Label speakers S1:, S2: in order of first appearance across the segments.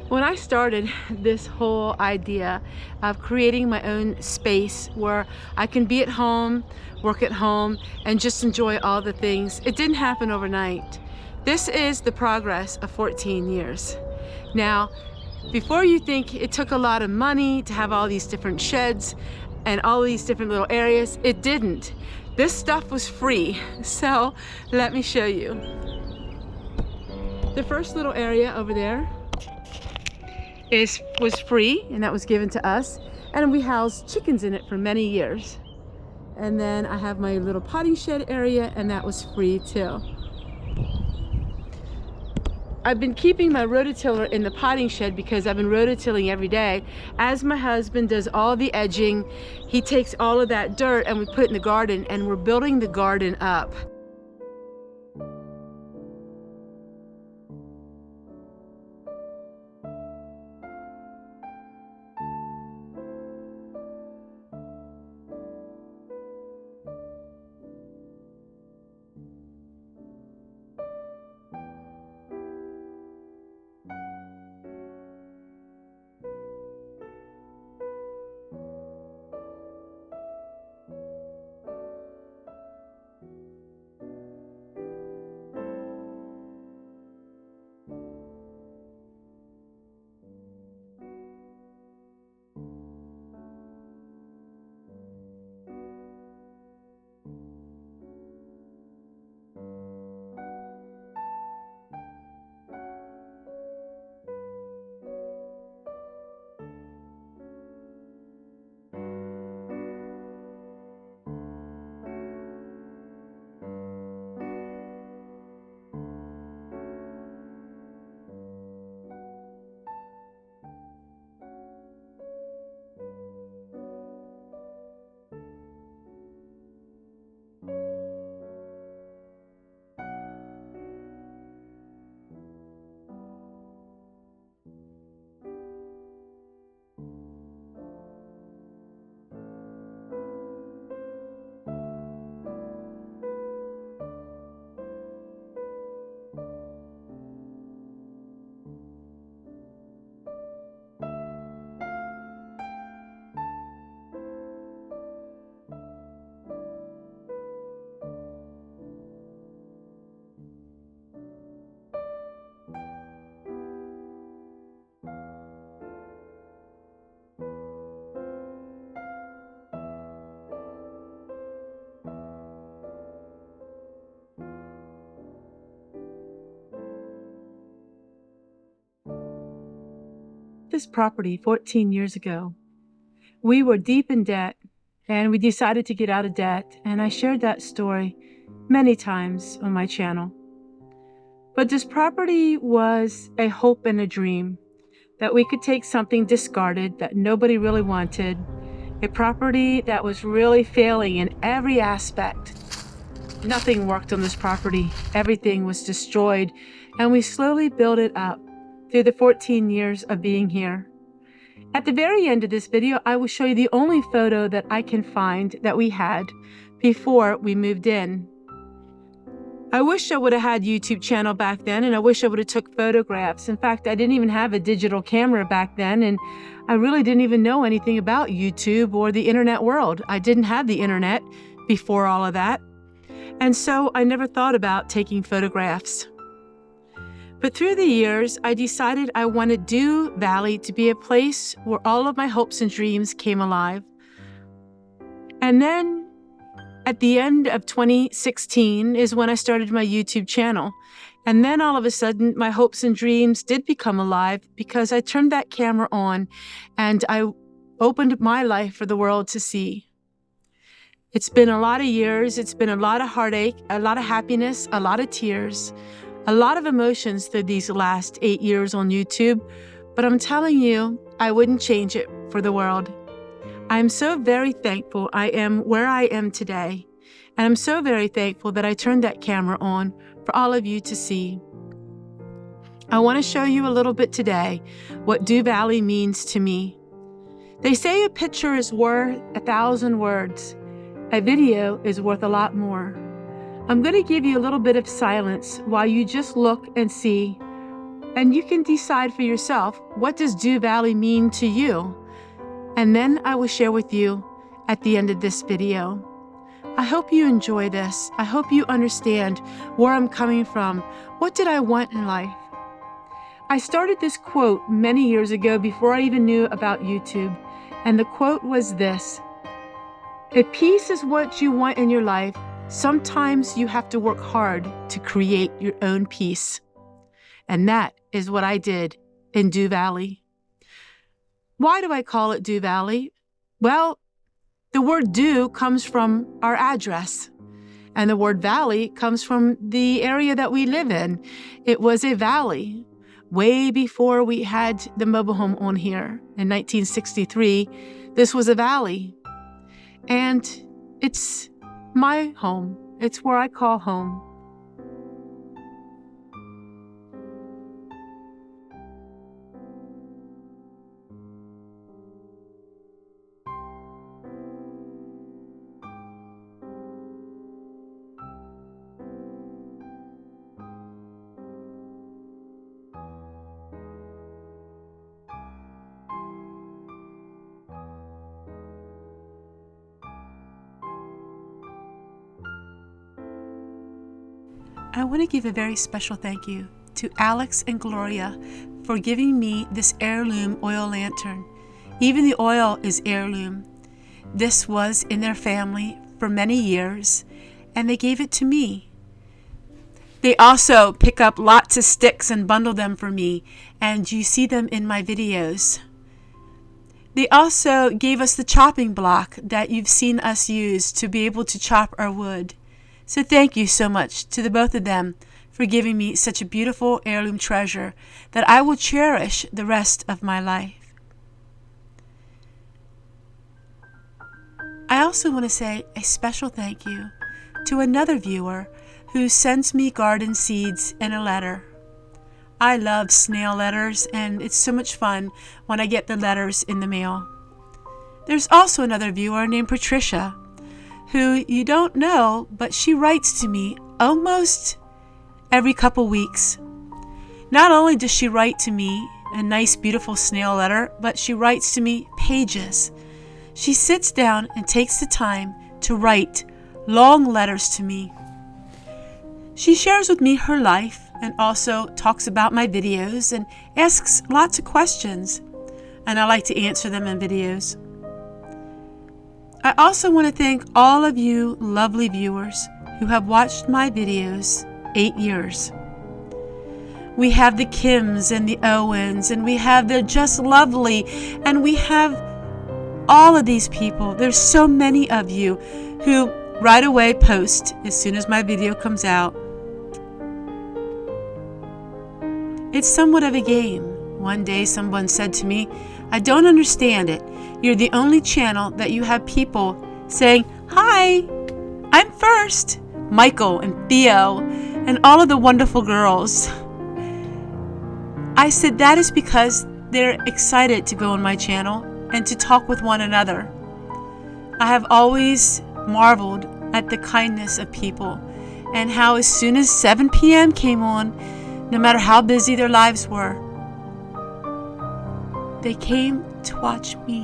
S1: When I started this whole idea of creating my own space where I can be at home, work at home, and just enjoy all the things, it didn't happen overnight. This is the progress of 14 years. Now, before you think it took a lot of money to have all these different sheds and all these different little areas, it didn't. This stuff was free, so let me show you. The first little area over there was free, and that was given to us, and we housed chickens in it for many years. And then I have my little potting shed area, and that was free too. I've been keeping my rototiller in the potting shed because I've been rototilling every day. As my husband does all the edging, he takes all of that dirt and we put it in the garden, and we're building the garden up. This property 14 years ago. We were deep in debt, and we decided to get out of debt, and I shared that story many times on my channel. But this property was a hope and a dream that we could take something discarded that nobody really wanted, a property that was really failing in every aspect. Nothing worked on this property. Everything was destroyed, and we slowly built it up through the 14 years of being here. At the very end of this video, I will show you the only photo that I can find that we had before we moved in. I wish I would have had a YouTube channel back then, and I wish I would have took photographs. In fact, I didn't even have a digital camera back then, and I really didn't even know anything about YouTube or the internet world. I didn't have the internet before all of that, and so I never thought about taking photographs. But through the years, I decided I wanted Dew Valley to be a place where all of my hopes and dreams came alive. And then at the end of 2016 is when I started my YouTube channel. And then all of a sudden, my hopes and dreams did become alive because I turned that camera on and I opened my life for the world to see. It's been a lot of years. It's been a lot of heartache, a lot of happiness, a lot of tears, a lot of emotions through these last 8 years on YouTube, but I'm telling you, I wouldn't change it for the world. I'm so very thankful I am where I am today, and I'm so very thankful that I turned that camera on for all of you to see. I want to show you a little bit today what Dew Valley means to me. They say a picture is worth 1,000 words. A video is worth a lot more. I'm going to give you a little bit of silence while you just look and see And you can decide for yourself, what does Dew Valley mean to you? And then I will share with you at the end of this video. I hope you enjoy this. I hope you understand where I'm coming from. What did I want in life? I started this quote many years ago before I even knew about YouTube. And the quote was this: if peace is what you want in your life, sometimes you have to work hard to create your own peace. And that is what I did in Dew Valley. Why do I call it Dew Valley? Well, the word dew comes from our address, and the word valley comes from the area that we live in. It was a valley. Way before we had the mobile home on here in 1963, this was a valley. And it's my home. It's where I call home. I want to give a very special thank you to Alex and Gloria for giving me this heirloom oil lantern. Even the oil is heirloom. This was in their family for many years, and they gave it to me. They also pick up lots of sticks and bundle them for me, and you see them in my videos. They also gave us the chopping block that you've seen us use to be able to chop our wood. So thank you so much to the both of them for giving me such a beautiful heirloom treasure that I will cherish the rest of my life. I also want to say a special thank you to another viewer who sends me garden seeds in a letter. I love snail letters, and it's so much fun when I get the letters in the mail. There's also another viewer named Patricia, who you don't know, but she writes to me almost every couple weeks. Not only does she write to me a nice, beautiful snail letter, but she writes to me pages. She sits down and takes the time to write long letters to me. She shares with me her life and also talks about my videos and asks lots of questions, and I like to answer them in videos. I also want to thank all of you lovely viewers who have watched my videos 8 years. We have the Kims and the Owens, and we have the Just Lovely, and we have all of these people. There's so many of you who right away post as soon as my video comes out. It's somewhat of a game. One day someone said to me, I don't understand it. You're the only channel that you have people saying, hi, I'm first. Michael and Theo and all of the wonderful girls. I said that is because they're excited to go on my channel and to talk with one another. I have always marveled at the kindness of people and how as soon as 7 p.m. came on, no matter how busy their lives were, they came to watch me.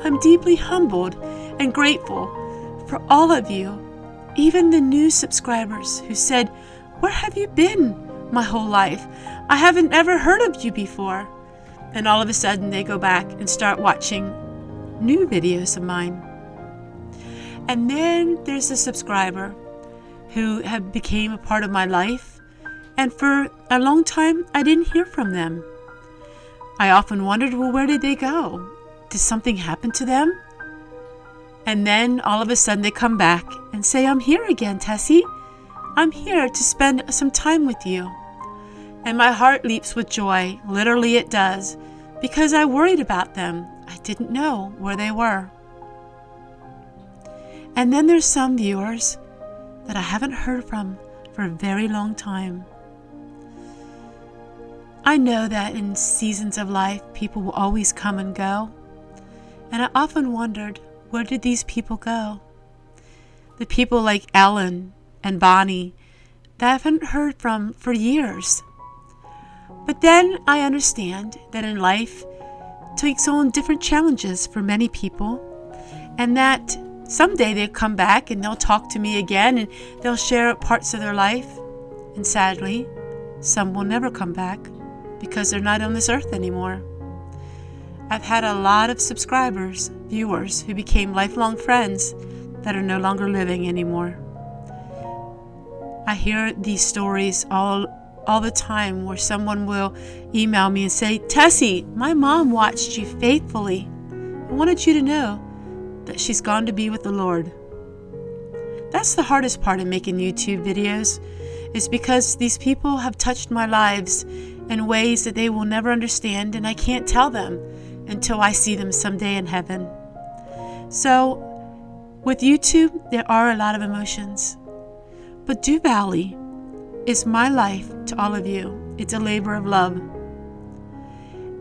S1: I'm deeply humbled and grateful for all of you, even the new subscribers who said, where have you been my whole life? I haven't ever heard of you before. And all of a sudden they go back and start watching new videos of mine. And then there's a subscriber who have became a part of my life, and for a long time I didn't hear from them. I often wondered, well, where did they go? Did something happen to them? And then all of a sudden they come back and say, I'm here again, Tessie. I'm here to spend some time with you. And my heart leaps with joy. Literally it does. Because I worried about them. I didn't know where they were. And then there's some viewers that I haven't heard from for a very long time. I know that in seasons of life, people will always come and go. And I often wondered, where did these people go? The people like Ellen and Bonnie that I haven't heard from for years. But then I understand that in life takes on different challenges for many people, and that someday they'll come back and they'll talk to me again and they'll share parts of their life. And sadly, some will never come back because they're not on this earth anymore. I've had a lot of subscribers, viewers, who became lifelong friends that are no longer living anymore. I hear these stories all the time where someone will email me and say, "Tessie, my mom watched you faithfully. I wanted you to know that she's gone to be with the Lord." That's the hardest part of making YouTube videos, is because these people have touched my lives in ways that they will never understand, and I can't tell them until I see them someday in heaven. So, with YouTube, there are a lot of emotions. But Dew Valley is my life to all of you. It's a labor of love.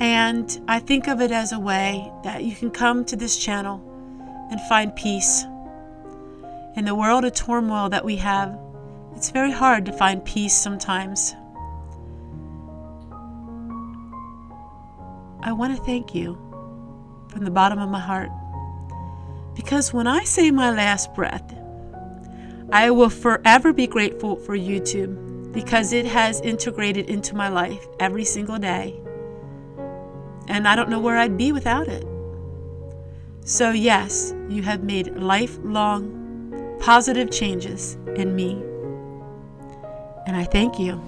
S1: And I think of it as a way that you can come to this channel and find peace. In the world of turmoil that we have, it's very hard to find peace sometimes. I want to thank you from the bottom of my heart, because when I say my last breath, I will forever be grateful for YouTube, because it has integrated into my life every single day. And I don't know where I'd be without it. So yes, you have made lifelong positive changes in me. And I thank you.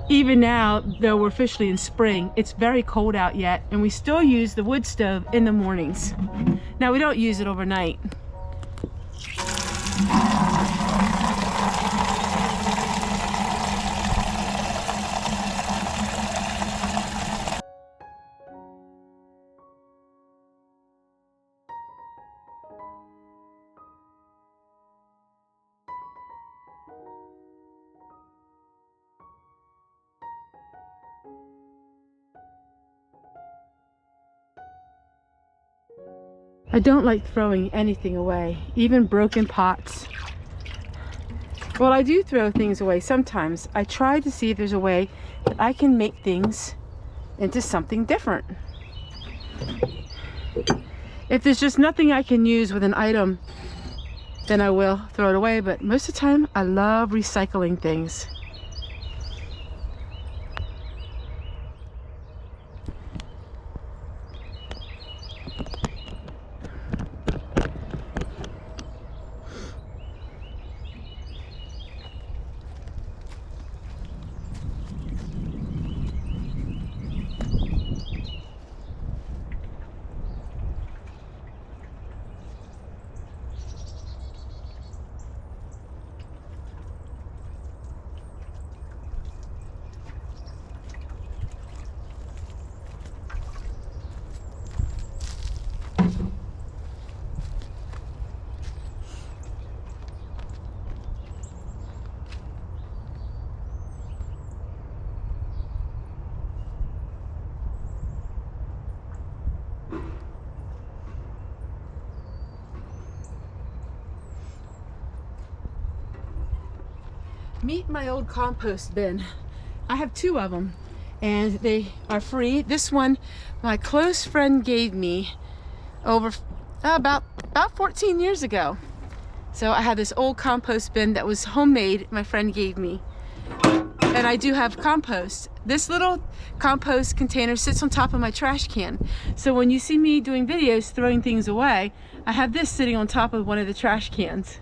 S1: Even now, though we're officially in spring, it's very cold out yet, and we still use the wood stove in the mornings. Now, we don't use it overnight. I don't like throwing anything away, even broken pots. Well, I do throw things away sometimes. I try to see if there's a way that I can make things into something different. If there's just nothing I can use with an item, then I will throw it away. But most of the time, I love recycling things. Meet my old compost bin. I have two of them and they are free. This one my close friend gave me over about 14 years ago. So I had this old compost bin that was homemade, my friend gave me. And I do have compost. This little compost container sits on top of my trash can. So when you see me doing videos throwing things away, I have this sitting on top of one of the trash cans.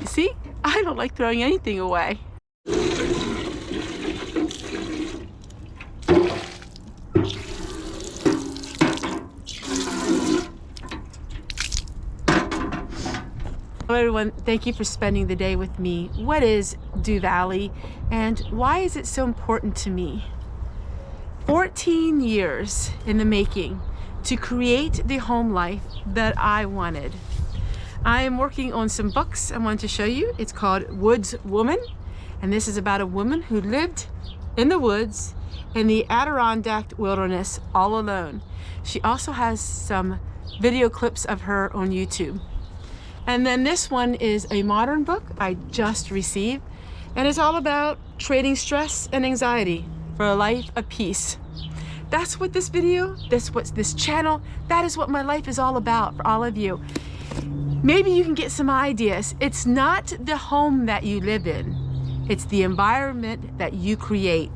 S1: See, I don't like throwing anything away. Hello everyone, thank you for spending the day with me. What is Dew Valley and why is it so important to me? 14 years in the making to create the home life that I wanted. I am working on some books I wanted to show you. It's called Woods Woman, and this is about a woman who lived in the woods in the Adirondack wilderness all alone. She also has some video clips of her on YouTube. And then this one is a modern book I just received, and it's all about trading stress and anxiety for a life of peace. That's what this video, that's what this channel, that is what my life is all about for all of you. Maybe you can get some ideas. It's not the home that you live in, it's the environment that you create.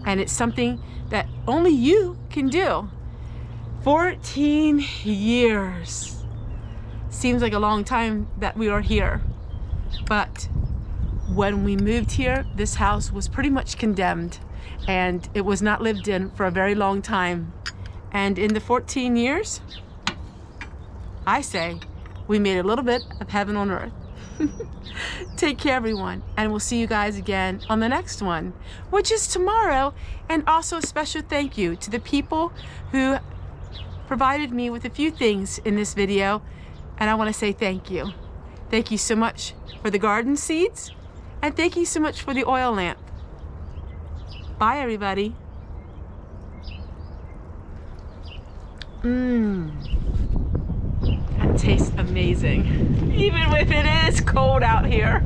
S1: And it's something that only you can do. 14 years. Seems like a long time that we are here. But when we moved here, this house was pretty much condemned and it was not lived in for a very long time. And in the 14 years, I say, we made a little bit of heaven on earth. Take care everyone, and we'll see you guys again on the next one, which is tomorrow. And also a special thank you to the people who provided me with a few things in this video, and I want to say thank you. Thank you so much for the garden seeds, and thank you so much for the oil lamp. Bye everybody. tastes amazing, even if it is cold out here.